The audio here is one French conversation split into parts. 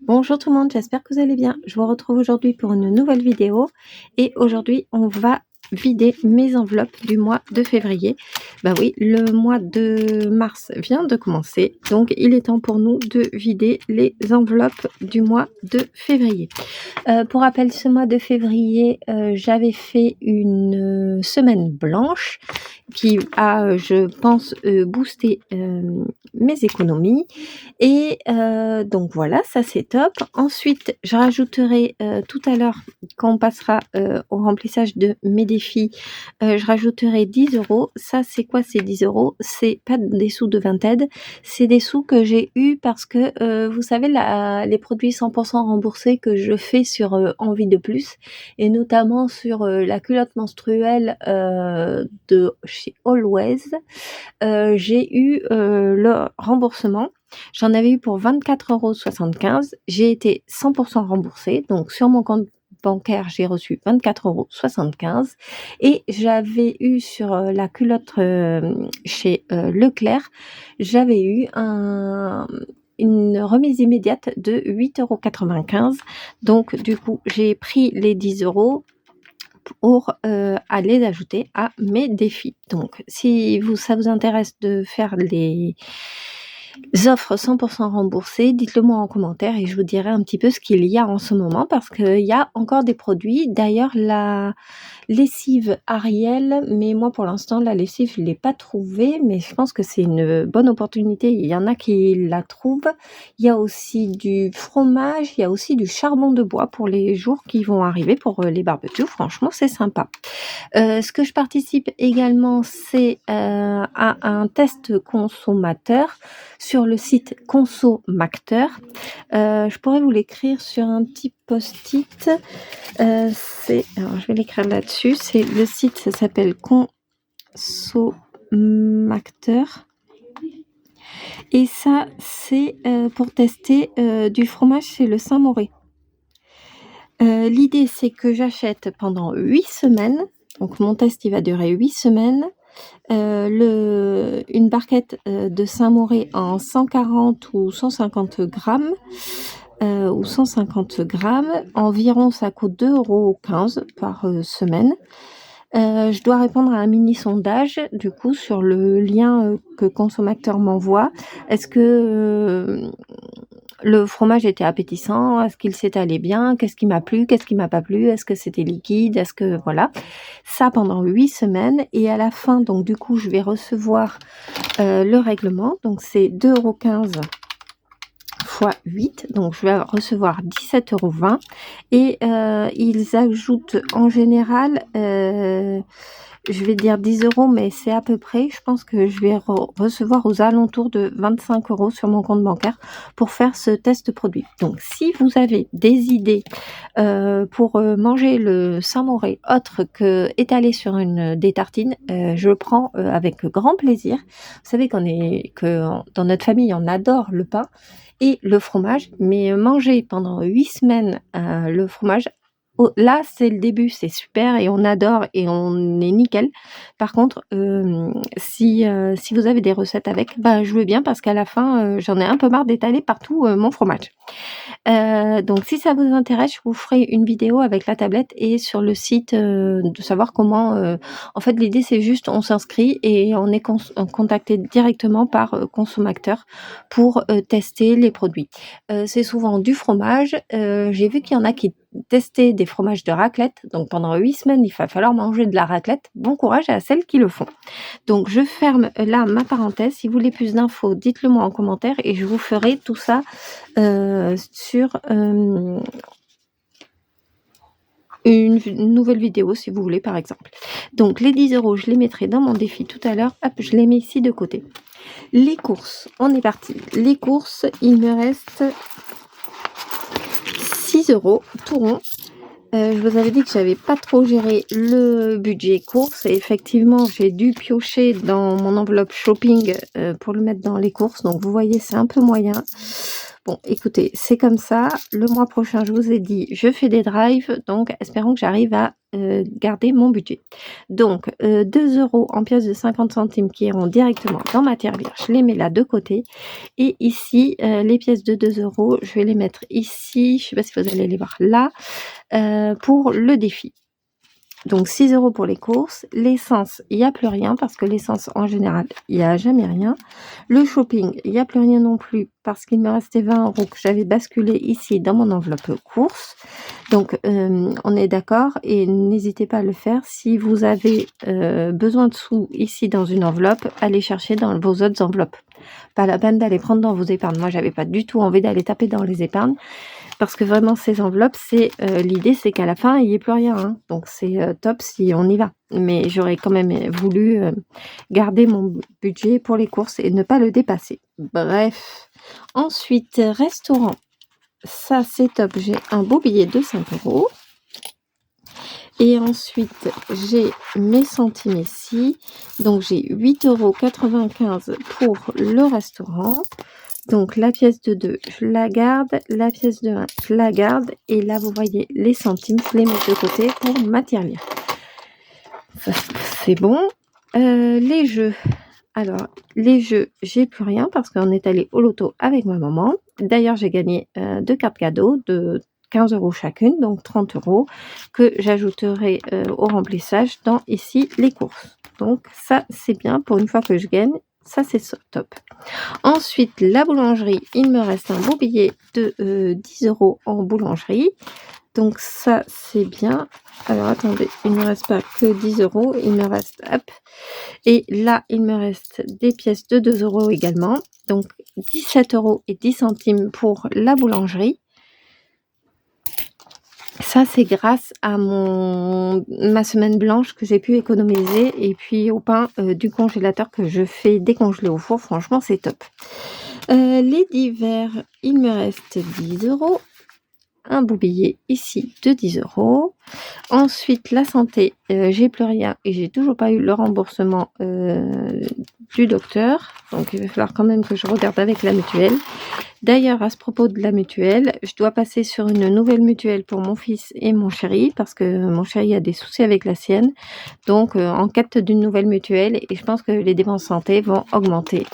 Bonjour tout le monde, j'espère que vous allez bien. Je vous retrouve aujourd'hui pour une nouvelle vidéo et aujourd'hui on va vider mes enveloppes du mois de février. Bah oui, le mois de mars vient de commencer, donc il est temps pour nous de vider les enveloppes du mois de février. Pour rappel, ce mois de février, j'avais fait une semaine blanche qui a, je pense, boosté mes économies. Et donc voilà, ça c'est top. Ensuite, je rajouterai tout à l'heure, quand on passera au remplissage de mes défis, je rajouterai 10 €. Ça, c'est quoi ces 10 €? C'est pas des sous de Vinted, c'est des sous que j'ai eus parce que vous savez, les produits 100% remboursés que je fais sur Envie de Plus, et notamment sur la culotte menstruelle de chez Always, j'ai eu le remboursement. J'en avais eu pour 24,75 €. J'ai été 100% remboursée. Donc sur mon compte bancaire, j'ai reçu 24,75 € et j'avais eu sur la culotte chez Leclerc, j'avais eu une remise immédiate de 8,95 €. Donc du coup, j'ai pris les 10 € pour aller ajouter à mes défis. Donc si ça vous intéresse de faire les offres 100% remboursées, dites-le moi en commentaire et je vous dirai un petit peu ce qu'il y a en ce moment parce qu'il y a encore des produits. D'ailleurs, la lessive Ariel, mais moi pour l'instant la lessive je l'ai pas trouvée, mais je pense que c'est une bonne opportunité. Il y en a qui la trouvent. Il y a aussi du fromage, il y a aussi du charbon de bois pour les jours qui vont arriver pour les barbecues. Franchement, c'est sympa. Ce que je participe également, c'est à un test consommateur sur le site Consomacteur. Je pourrais vous l'écrire sur un petit post-it. Alors je vais l'écrire là-dessus. C'est le site, ça s'appelle Consomacteur. Et ça, c'est pour tester du fromage chez le Saint-Mauré. L'idée, c'est que j'achète pendant 8 semaines. Donc mon test, il va durer 8 semaines. Une barquette de Saint-Mauré en 140 ou 150 grammes. Ou 150 grammes. Environ, ça coûte 2,15 € par semaine. Je dois répondre à un mini sondage, du coup, sur le lien que Consomacteur m'envoie. Est-ce que le fromage était appétissant? Est-ce qu'il s'étalait bien? Qu'est-ce qui m'a plu? Qu'est-ce qui m'a pas plu? Est-ce que c'était liquide? Est-ce que voilà. Ça pendant 8 semaines et à la fin, donc du coup, je vais recevoir le règlement. Donc c'est 2,15 € fois 8, donc je vais recevoir 17,20 € et ils ajoutent en général, je vais dire 10 €, mais c'est à peu près, je pense que je vais recevoir aux alentours de 25 € sur mon compte bancaire pour faire ce test produit. Donc si vous avez des idées pour manger le Saint-Mauré autre que étalé sur des tartines, je le prends avec grand plaisir. Vous savez que dans notre famille, on adore le pain et le fromage, mais manger pendant 8 semaines le fromage, là c'est le début, c'est super et on adore et on est nickel. Par contre, si vous avez des recettes avec, bah, je veux bien parce qu'à la fin, j'en ai un peu marre d'étaler partout mon fromage. Donc si ça vous intéresse, je vous ferai une vidéo avec la tablette et sur le site, de savoir comment, en fait l'idée c'est juste on s'inscrit et on est contacté directement par Consomacteur pour tester les produits. C'est souvent du fromage. J'ai vu qu'il y en a qui testaient des fromages de raclette, donc pendant 8 semaines il va falloir manger de la raclette. Bon courage à celles qui le font. Donc je ferme là ma parenthèse. Si vous voulez plus d'infos, dites-le moi en commentaire et je vous ferai tout ça sur une nouvelle vidéo si vous voulez par exemple. Donc les 10 € je les mettrai dans mon défi tout à l'heure. Hop, je les mets ici de côté. Les courses, on est parti. Les courses, il me reste 6 € tout rond. Je vous avais dit que j'avais pas trop géré le budget courses et effectivement j'ai dû piocher dans mon enveloppe shopping pour le mettre dans les courses. Donc vous voyez, c'est un peu moyen. Bon, écoutez, c'est comme ça. Le mois prochain, je vous ai dit, je fais des drives, donc espérons que j'arrive à garder mon budget. Donc, 2 € en pièces de 50 centimes qui iront directement dans ma tirelire. Je les mets là de côté. Et ici, les pièces de 2 €, je vais les mettre ici. Je ne sais pas si vous allez les voir là, pour le défi. Donc 6 € pour les courses. L'essence, il n'y a plus rien parce que l'essence, en général, il n'y a jamais rien. Le shopping, il n'y a plus rien non plus parce qu'il me restait 20 € que j'avais basculé ici dans mon enveloppe courses. Donc, on est d'accord et n'hésitez pas à le faire. Si vous avez besoin de sous ici dans une enveloppe, allez chercher dans vos autres enveloppes. Pas la peine d'aller prendre dans vos épargnes. Moi, j'avais pas du tout envie d'aller taper dans les épargnes. Parce que vraiment ces enveloppes, c'est l'idée c'est qu'à la fin, il n'y ait plus rien, hein. Donc c'est top si on y va. Mais j'aurais quand même voulu garder mon budget pour les courses et ne pas le dépasser. Bref. Ensuite, restaurant. Ça, c'est top. J'ai un beau billet de 5 €. Et ensuite, j'ai mes centimes ici. Donc, j'ai 8,95 € pour le restaurant. Donc, la pièce de 2, je la garde. La pièce de 1, je la garde. Et là, vous voyez, les centimes, je les mets de côté pour ma tirelire. C'est bon. Les jeux. Alors, les jeux, j'ai plus rien parce qu'on est allé au loto avec ma maman. D'ailleurs, j'ai gagné 2 cartes cadeaux de 15 € chacune, donc 30 € que j'ajouterai au remplissage dans ici les courses. Donc, ça, c'est bien pour une fois que je gagne. Ça, c'est top. Ensuite, la boulangerie, il me reste un beau billet de 10 € en boulangerie. Donc ça, c'est bien. Alors, attendez, il ne me reste pas que 10 €. Il me reste, hop. Et là, il me reste des pièces de 2 € également. Donc, 17,10 € pour la boulangerie. Ça, c'est grâce à ma semaine blanche que j'ai pu économiser et puis au pain du congélateur que je fais décongeler au four. Franchement, c'est top. Les divers, il me reste 10 €. Un beau billet ici de 10 €. Ensuite, la santé, j'ai plus rien et j'ai toujours pas eu le remboursement du docteur. Donc, il va falloir quand même que je regarde avec la mutuelle. D'ailleurs, à ce propos de la mutuelle, je dois passer sur une nouvelle mutuelle pour mon fils et mon chéri parce que mon chéri a des soucis avec la sienne. Donc, en quête d'une nouvelle mutuelle et je pense que les dépenses santé vont augmenter.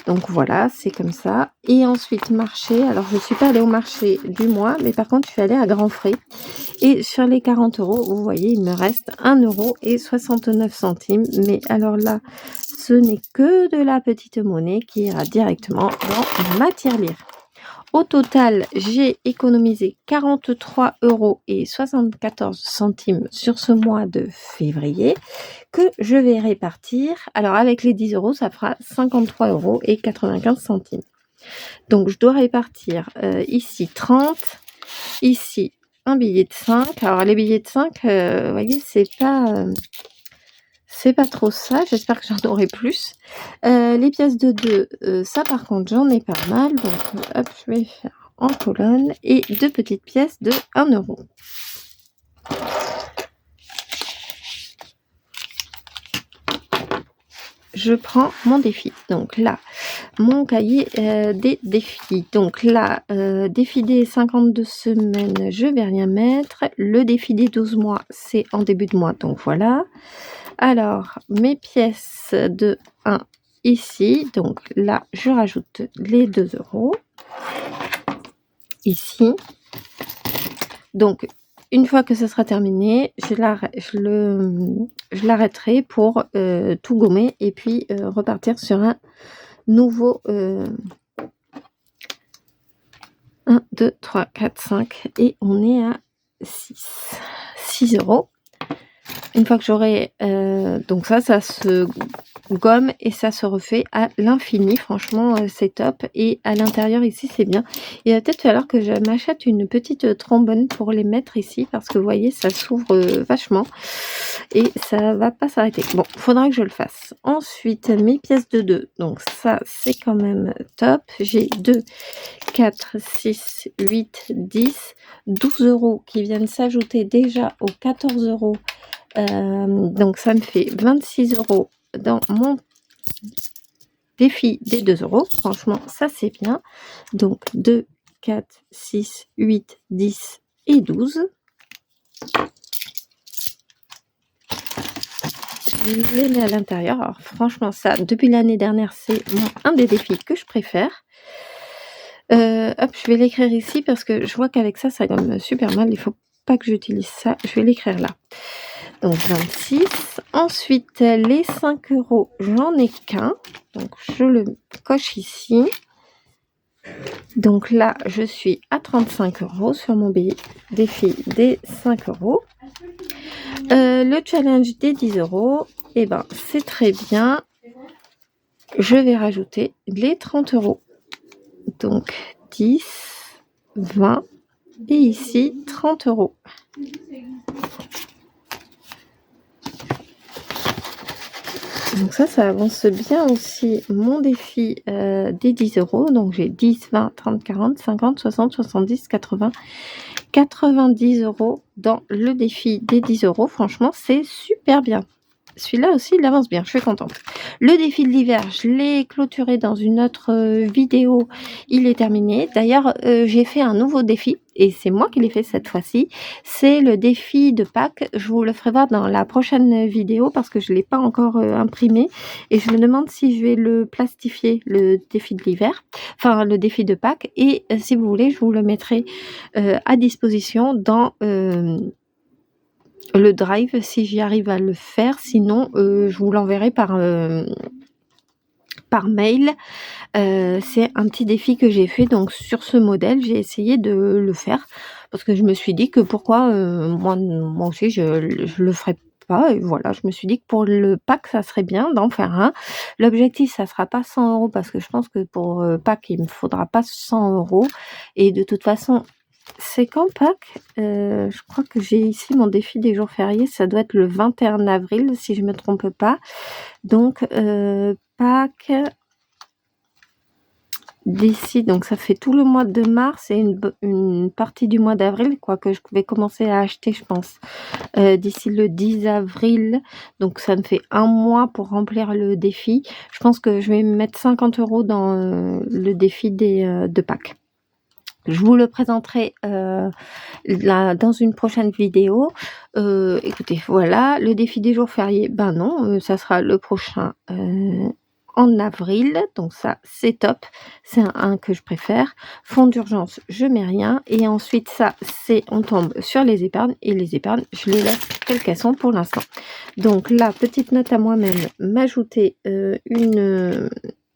Donc voilà, c'est comme ça. Et ensuite, marché. Alors, je ne suis pas allée au marché du mois, mais par contre, je suis allée à Grand Frais. Et sur les 40 €, vous voyez, il me reste 1,69 €. Mais alors là, ce n'est que de la petite monnaie qui ira directement dans ma tirelire. Au total, j'ai économisé 43,74 € sur ce mois de février que je vais répartir. Alors avec les 10 €, ça fera 53,95 €. Donc je dois répartir ici 30, ici un billet de 5. Alors les billets de 5, vous voyez, c'est pas trop ça, j'espère que j'en aurai plus. Les pièces de 2, ça par contre j'en ai pas mal, donc hop, je vais faire en colonne et 2 petites pièces de 1 €. Je prends mon défi. Donc là, mon cahier des défis. Donc là, défi des 52 semaines, je vais rien mettre. Le défi des 12 mois, c'est en début de mois, donc voilà. Alors, mes pièces de 1 ici. Donc là, je rajoute les 2 € ici. Donc, une fois que ce sera terminé, je l'arrêterai pour tout gommer et puis repartir sur un nouveau 1, 2, 3, 4, 5 et on est à 6 €. Une fois que j'aurai donc ça se gomme et ça se refait à l'infini. Franchement, c'est top. Et à l'intérieur ici, c'est bien. Il va peut-être falloir que je m'achète une petite trombone pour les mettre ici parce que vous voyez, ça s'ouvre vachement et ça va pas s'arrêter. Bon, faudra que je le fasse. Ensuite, mes pièces de 2. Donc ça, c'est quand même top. J'ai 2, 4, 6, 8, 10, 12 € qui viennent s'ajouter déjà aux 14 €. Donc ça me fait 26 € dans mon défi des 2 euros. Franchement, ça c'est bien. Donc 2, 4, 6, 8, 10 et 12. Je les mets à l'intérieur. Alors franchement, ça, depuis l'année dernière, c'est un des défis que je préfère. Hop, je vais l'écrire ici parce que je vois qu'avec ça, ça gomme super mal. Il faut pas que j'utilise ça. Je vais l'écrire là. Donc 26. Ensuite, les 5 euros, j'en ai qu'un. Donc je le coche ici. Donc là, je suis à 35 euros sur mon défi des 5 euros. Le challenge des 10 euros, eh ben, c'est très bien. Je vais rajouter les 30 euros. Donc 10, 20 et ici 30 euros. Donc ça avance bien aussi mon défi des 10 euros. Donc j'ai 10, 20, 30, 40, 50, 60, 70, 80, 90 euros dans le défi des 10 euros. Franchement, c'est super bien. Celui-là aussi, il avance bien, je suis contente. Le défi de l'hiver, je l'ai clôturé dans une autre vidéo. Il est terminé. D'ailleurs, j'ai fait un nouveau défi et c'est moi qui l'ai fait cette fois-ci. C'est le défi de Pâques. Je vous le ferai voir dans la prochaine vidéo parce que je ne l'ai pas encore imprimé. Et je me demande si je vais le plastifier, le défi de l'hiver. Enfin, le défi de Pâques. Et si vous voulez, je vous le mettrai à disposition dans... le drive si j'y arrive à le faire, sinon je vous l'enverrai par mail. C'est un petit défi que j'ai fait, donc sur ce modèle j'ai essayé de le faire parce que je me suis dit que pourquoi moi aussi je le ferais pas, et voilà, je me suis dit que pour le pack ça serait bien d'en faire un. L'objectif ça sera pas 100 euros parce que je pense que pour pack il me faudra pas 100 euros, et de toute façon c'est quand Pâques? Je crois que j'ai ici mon défi des jours fériés, ça doit être le 21 avril si je me trompe pas. Donc Pâques d'ici, donc ça fait tout le mois de mars et une partie du mois d'avril, quoi, que je vais commencer à acheter, je pense, d'ici le 10 avril. Donc ça me fait un mois pour remplir le défi. Je pense que je vais mettre 50 euros dans le défi de Pâques. Je vous le présenterai dans une prochaine vidéo. Écoutez, voilà, le défi des jours fériés, ben non, ça sera le prochain en avril. Donc ça, c'est top. C'est un que je préfère. Fonds d'urgence, je mets rien. Et ensuite, ça, on tombe sur les épargnes. Et les épargnes, je les laisse telles qu'elles sont pour l'instant. Donc là, petite note à moi-même, m'ajouter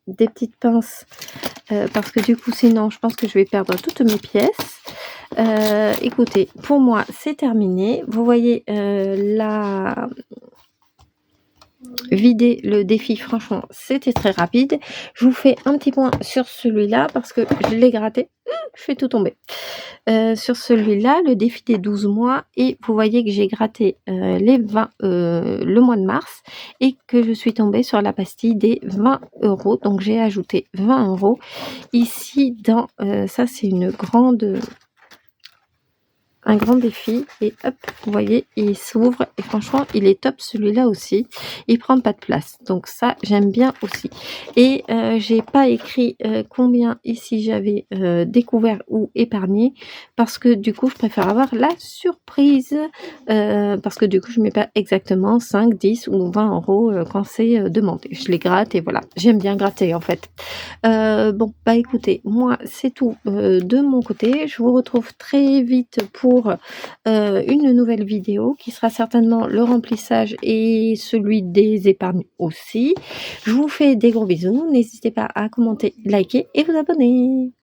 des petites pinces parce que du coup sinon je pense que je vais perdre toutes mes pièces. Écoutez, pour moi c'est terminé. Vous voyez vider le défi, franchement c'était très rapide. Je vous fais un petit point sur celui-là parce que je l'ai gratté, je fais tout tomber. Sur celui-là, le défi des 12 mois, et vous voyez que j'ai gratté les 20 le mois de mars et que je suis tombée sur la pastille des 20 euros. Donc j'ai ajouté 20 euros ici dans ça, c'est un grand défi, et hop, vous voyez, il s'ouvre et franchement il est top celui-là aussi, il prend pas de place, donc ça j'aime bien aussi. Et j'ai pas écrit combien ici j'avais découvert ou épargné parce que du coup je préfère avoir la surprise, parce que du coup je mets pas exactement 5, 10 ou 20 euros quand c'est demandé. Je les gratte et voilà, j'aime bien gratter en fait. Bon bah écoutez, moi c'est tout de mon côté. Je vous retrouve très vite pour une nouvelle vidéo qui sera certainement le remplissage et celui des épargnes aussi. Je vous fais des gros bisous. N'hésitez pas à commenter, liker et vous abonner.